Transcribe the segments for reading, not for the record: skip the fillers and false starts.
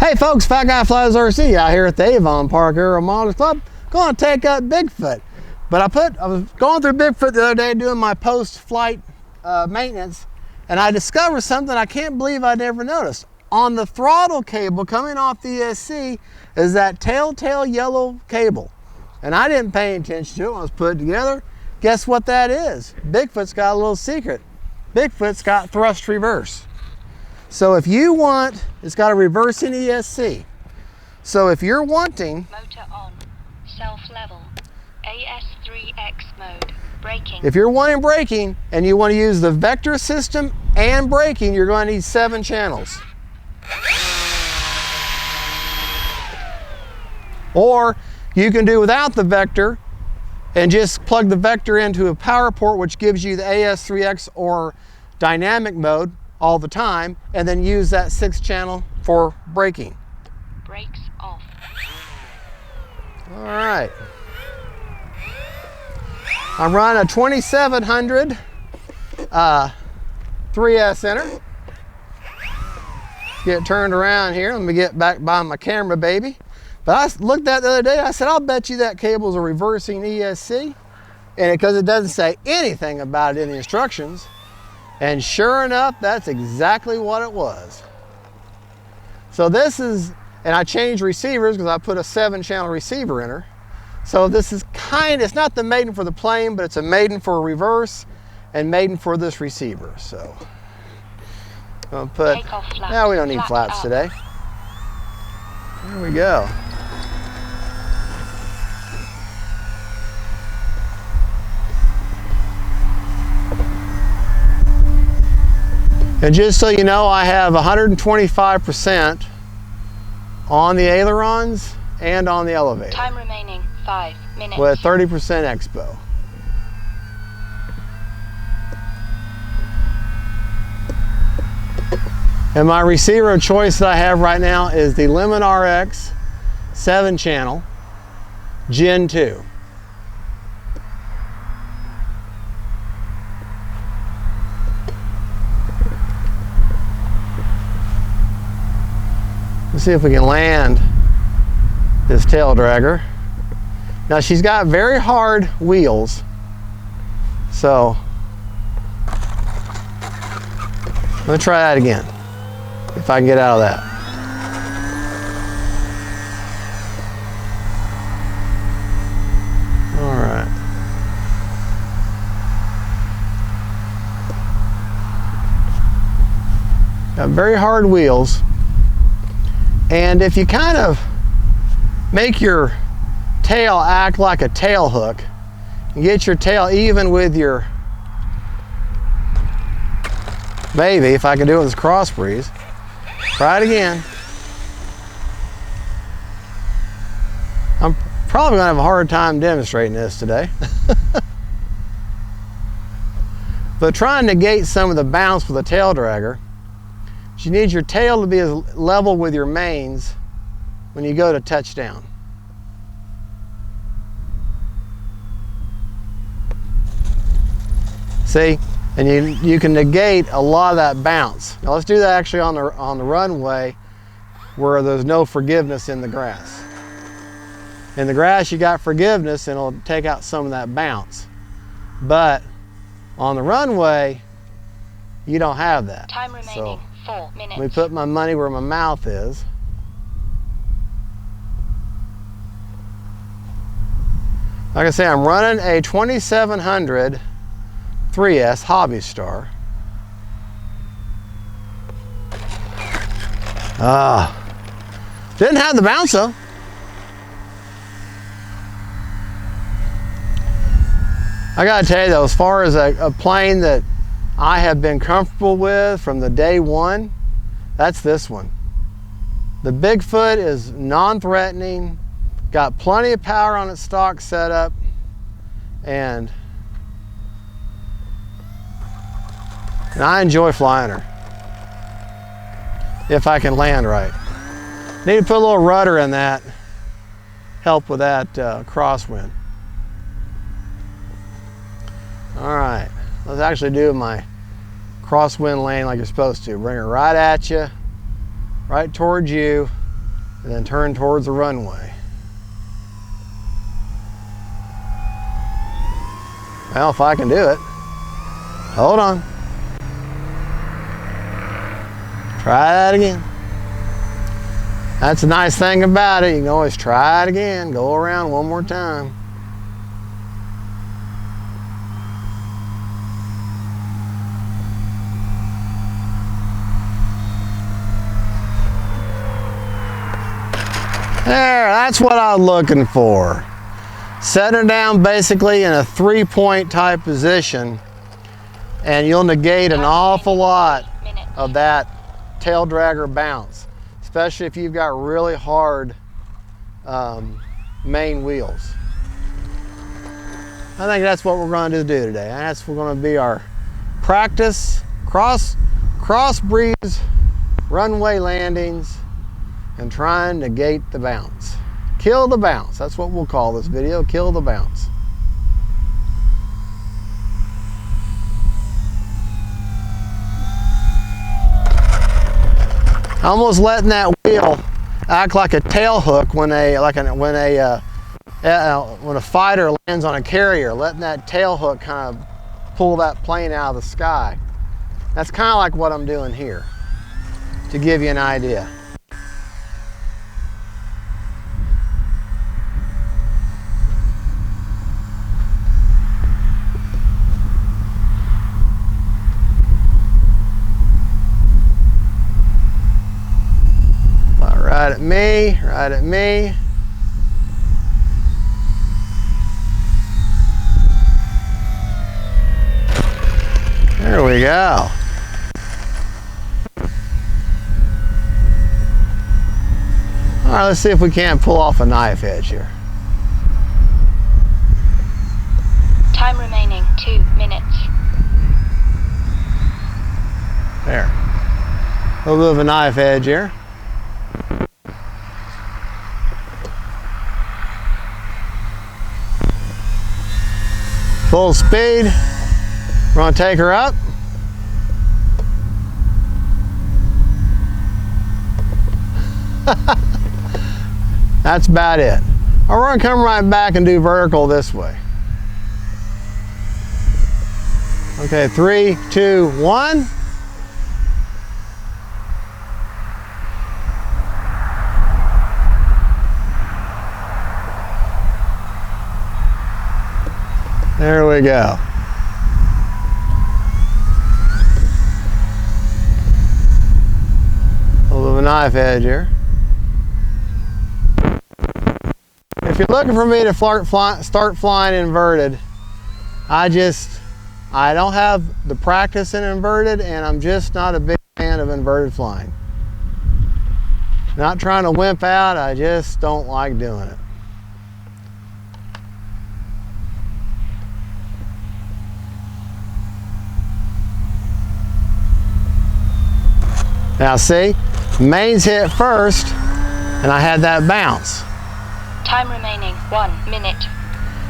Hey folks, Fat Guy Flies RC out here at the Avon Park Aero Models Club. Going to take up Bigfoot. But I was going through Bigfoot the other day doing my post-flight maintenance, and I discovered something I can't believe I never noticed. On the throttle cable coming off the ESC is that telltale yellow cable. And I didn't pay attention to it when I was putting it together. Guess what that is? Bigfoot's got a little secret. Bigfoot's got thrust reverse. So if you want, it's got a reversing ESC. So if you're wanting... Motor on, self-level, AS3X mode, braking. If you're wanting braking and you want to use the vector system and braking, you're going to need 7 channels. Or you can do without the vector and just plug the vector into a power port, which gives you the AS3X or dynamic mode all the time, and then use that 6th channel for braking. Brakes off. All right. I'm running a 2700 3S enter. Get turned around here. Let me get back by my camera, baby. But I looked at it the other day. I said, I'll bet you that cable's a reversing ESC, and because it doesn't say anything about it in the instructions. And sure enough, that's exactly what it was. So this is, and I changed receivers because I put a 7-channel receiver in her. So this is it's not the maiden for the plane, but it's a maiden for a reverse and maiden for this receiver. So I'll put, no, we don't need flaps today. There we go. And just so you know, I have 125% on the ailerons and on the elevator. Time remaining 5 minutes. With 30% expo. And my receiver of choice that I have right now is the Lemon RX 7-channel Gen 2. Let's see if we can land this tail dragger. Now she's got very hard wheels, so let me try that again, if I can get out of that. All right. Got very hard wheels. And if you kind of make your tail act like a tail hook and get your tail even with your, maybe if I can do it with this cross breeze, try it again. I'm probably gonna have a hard time demonstrating this today. But try and negate some of the bounce with a tail dragger. You need your tail to be as level with your mains when you go to touchdown. See, and you can negate a lot of that bounce. Now let's do that actually on the runway where there's no forgiveness in the grass. In the grass you got forgiveness and it'll take out some of that bounce. But on the runway you don't have that. Time remaining. So, 4 minutes. let me put my money where my mouth is. Like I say, I'm running a 2700 3S Hobby Star. Didn't have the bounce though. I gotta tell you though, as far as a plane that I have been comfortable with from the day one, that's this one. The Bigfoot is non-threatening, got plenty of power on its stock setup, and I enjoy flying her. If I can land right. Need to put a little rudder in that, help with that crosswind. All right, let's actually do my crosswind lane like you're supposed to. Bring it right at you, right towards you. and then turn towards the runway. Well, if I can do it. Hold on. Try that again. That's a nice thing about it. You can always try it again. Go around one more time. There, that's what I was looking for. Set her down basically in a 3-point type position, and you'll negate an awful lot of that tail dragger bounce, especially if you've got really hard main wheels. I think that's what we're going to do today. That's going to be our practice cross breeze runway landings and try and negate the bounce. Kill the bounce. That's what we'll call this video. Kill the bounce. Almost letting that wheel act like a tail hook when a fighter lands on a carrier, letting that tail hook kind of pull that plane out of the sky. That's kind of like what I'm doing here, to give you an idea. Right at me, right at me. There we go. All right, let's see if we can't pull off a knife edge here. Time remaining 2 minutes. There. A little bit of a knife edge here. Full speed. We're going to take her up. That's about it. We're going to come right back and do vertical this way. Okay, 3, 2, 1. There we go. A little bit of a knife edge here. If you're looking for me to start flying inverted, I don't have the practice in inverted, and I'm just not a big fan of inverted flying. Not trying to wimp out, I just don't like doing it. Now see, mains hit first, and I had that bounce. Time remaining 1 minute.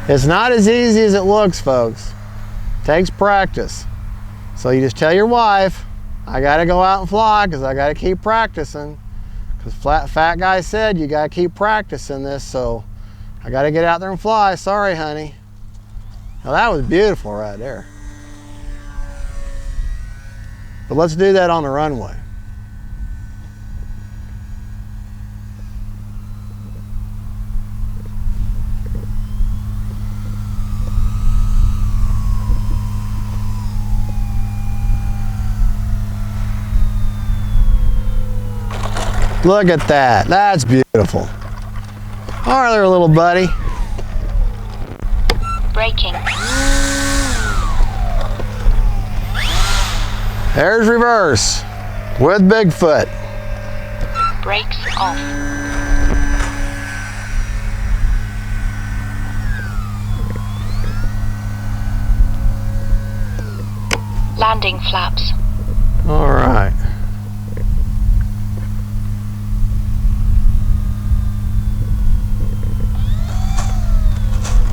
It's not as easy as it looks, folks. It takes practice. So you just tell your wife, I gotta go out and fly because I gotta keep practicing. Because fat guy said you gotta keep practicing this, so I gotta get out there and fly. Sorry, honey. Now that was beautiful right there. But let's do that on the runway. Look at that. That's beautiful. All right there, little buddy. Braking. There's reverse with Bigfoot. Brakes off. Landing flaps. All right.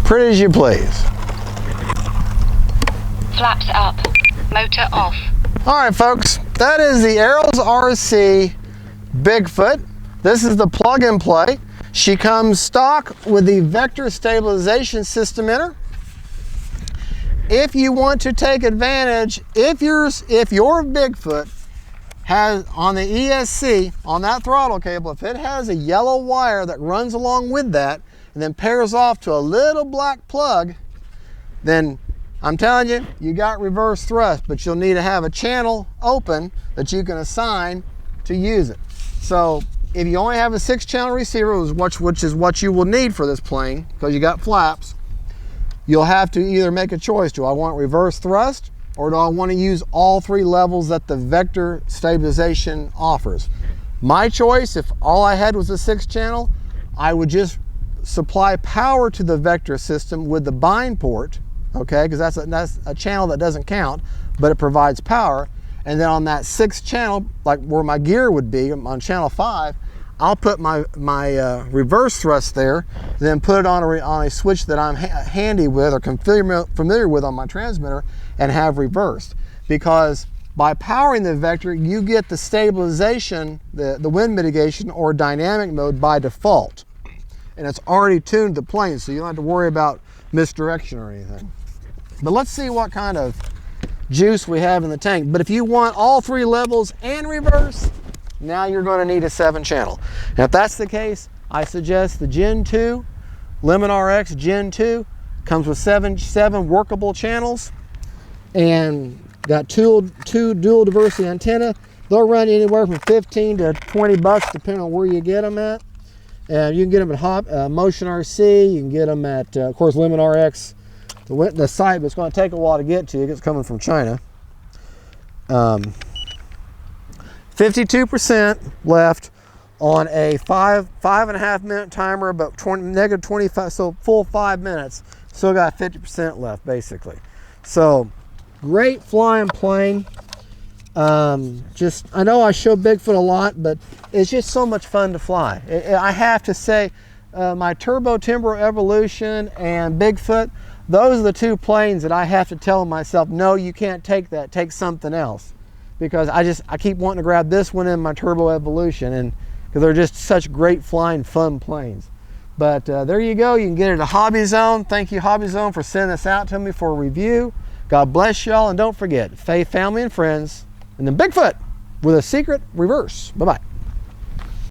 Pretty as you please. Flaps up. Motor off. All right, folks, that is the Arrows RC Bigfoot. This is the plug and play. She comes stock with the vector stabilization system in her. If you want to take advantage, if your BIGFOOT has on the ESC, on that throttle cable, if it has a yellow wire that runs along with that and then pairs off to a little black plug, then I'm telling you, you got reverse thrust, but you'll need to have a channel open that you can assign to use it. So if you only have a 6-channel receiver, which is what you will need for this plane, because you got flaps, you'll have to either make a choice. Do I want reverse thrust, or do I want to use all 3 levels that the vector stabilization offers? My choice, if all I had was a 6-channel, I would just supply power to the vector system with the bind port, okay, because that's a channel that doesn't count, but it provides power. And then on that 6th channel, like where my gear would be on channel 5, I'll put my reverse thrust there, then put it on a switch that I'm handy with or familiar with on my transmitter, and have reversed. Because by powering the vector, you get the stabilization, the wind mitigation or dynamic mode by default. And it's already tuned to the plane, so you don't have to worry about misdirection or anything. But let's see what kind of juice we have in the tank. But if you want all 3 levels and reverse, now you're going to need a 7-channel. Now if that's the case, I suggest the Gen 2, Lemon RX Gen 2, comes with 7 workable channels and got two dual diversity antenna. They'll run anywhere from 15 to 20 bucks depending on where you get them at. You can get them at Motion RC, you can get them at, of course, Lemon RX. The site, but it's going to take a while to get to. It's coming from China. 52% left on a 5.5 minute timer, about negative 25, so full 5 minutes. Still got 50% left, basically. So, great flying plane. I know I show BIGFOOT a lot, but it's just so much fun to fly. I have to say, my Turbo Timbro Evolution and BIGFOOT, those are the 2 planes that I have to tell myself, no, you can't take that, take something else. Because I keep wanting to grab this one in my Turbo Evolution, and because they're just such great flying fun planes. But there you go, you can get it at Hobby Zone. Thank you, Hobby Zone, for sending this out to me for a review. God bless y'all, and don't forget, faith, family, and friends, and then BIGFOOT with a secret reverse. Bye-bye.